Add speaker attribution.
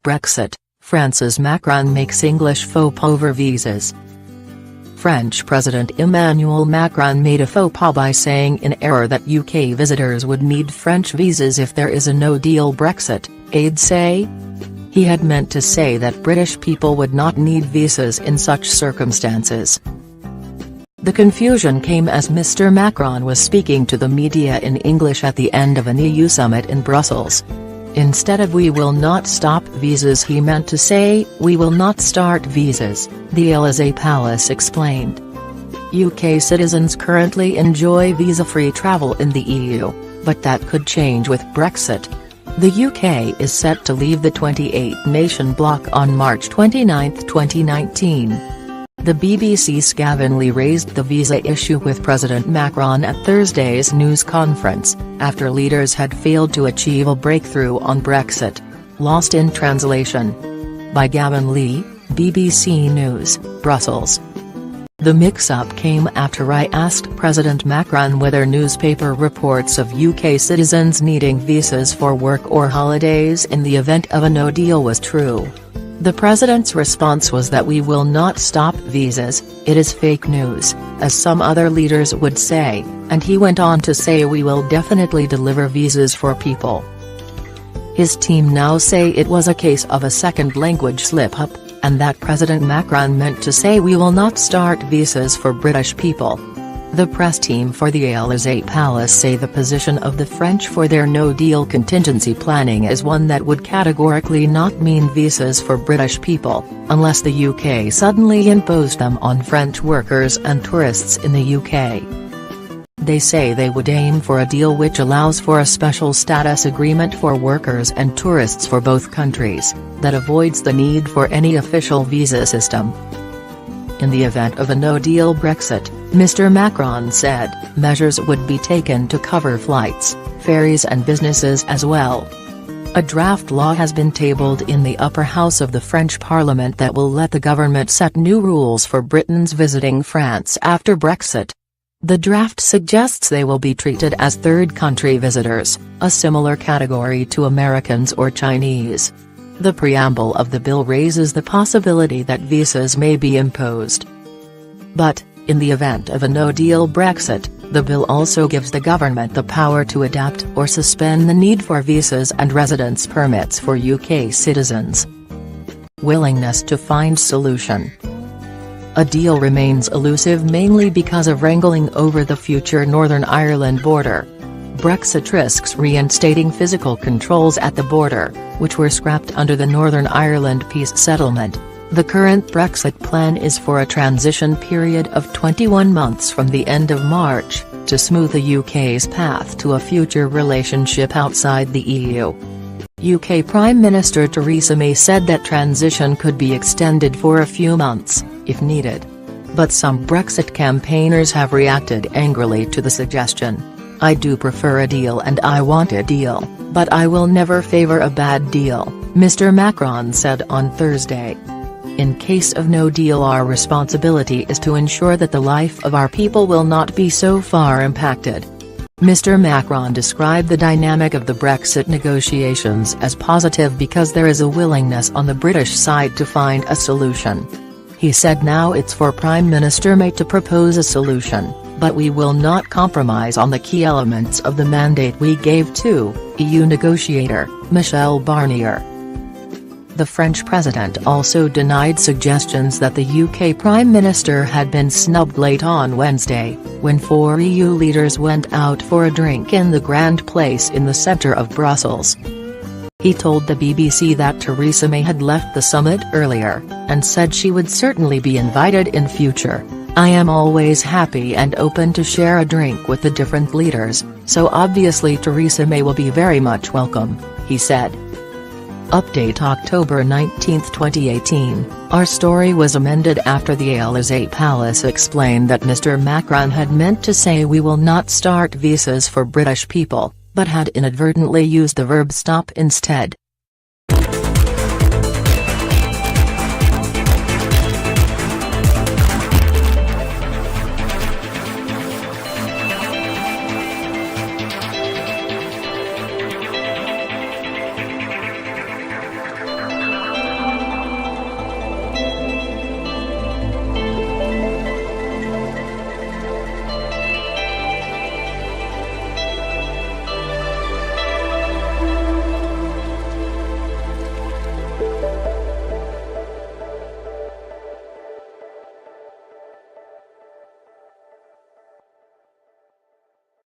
Speaker 1: Brexit, France's Macron makes English faux pas over visas. French President Emmanuel Macron made a faux pas by saying in error that UK visitors would need French visas if there is a no-deal Brexit, aides say. He had meant to say that British people would not need visas in such circumstances. The confusion came as Mr. Macron was speaking to the media in English at the end of an EU summit in Brussels. Instead of "we will not stop visas" he meant to say "we will not start visas," the Élysée Palace explained. UK citizens currently enjoy visa-free travel in the EU, but that could change with Brexit. The UK is set to leave the 28-nation bloc on March 29, 2019. The BBC's Gavin Lee raised the visa issue with President Macron at Thursday's news conference, after leaders had failed to achieve a breakthrough on Brexit. Lost in translation. By Gavin Lee, BBC News, Brussels. The mix-up came after I asked President Macron whether newspaper reports of UK citizens needing visas for work or holidays in the event of a no deal was true. The president's response was that "we will not stop visas, it is fake news," as some other leaders would say, and he went on to say "we will definitely deliver visas for people." His team now say it was a case of a second language slip-up, and that President Macron meant to say "we will not start visas for British people." The press team for the Élysée Palace say the position of the French for their no-deal contingency planning is one that would categorically not mean visas for British people, unless the UK suddenly imposed them on French workers and tourists in the UK. They say they would aim for a deal which allows for a special status agreement for workers and tourists for both countries, that avoids the need for any official visa system. In the event of a no-deal Brexit, Mr. Macron said, measures would be taken to cover flights, ferries and businesses as well. A draft law has been tabled in the upper house of the French Parliament that will let the government set new rules for Britons visiting France after Brexit. The draft suggests they will be treated as third-country visitors, a similar category to Americans or Chinese. The preamble of the bill raises the possibility that visas may be imposed. But, in the event of a no-deal Brexit, the bill also gives the government the power to adapt or suspend the need for visas and residence permits for UK citizens. Willingness to find solution. A deal remains elusive mainly because of wrangling over the future Northern Ireland border. Brexit risks reinstating physical controls at the border, which were scrapped under the Northern Ireland peace settlement. The current Brexit plan is for a transition period of 21 months from the end of March, to smooth the UK's path to a future relationship outside the EU. UK Prime Minister Theresa May said that transition could be extended for a few months, if needed. But some Brexit campaigners have reacted angrily to the suggestion. "I do prefer a deal and I want a deal, but I will never favour a bad deal," Mr. Macron said on Thursday. "In case of no deal, our responsibility is to ensure that the life of our people will not be so far impacted." Mr. Macron described the dynamic of the Brexit negotiations as positive because there is a willingness on the British side to find a solution. He said now it's for Prime Minister May to propose a solution, but we will not compromise on the key elements of the mandate we gave to EU negotiator, Michel Barnier. The French president also denied suggestions that the UK Prime Minister had been snubbed late on Wednesday, when 4 EU leaders went out for a drink in the Grand Place in the centre of Brussels. He told the BBC that Theresa May had left the summit earlier, and said she would certainly be invited in future. "I am always happy and open to share a drink with the different leaders, so obviously Theresa May will be very much welcome," he said. Update October 19, 2018, our story was amended after the Élysée Palace explained that Mr. Macron had meant to say "we will not start visas for British people," but had inadvertently used the verb stop instead.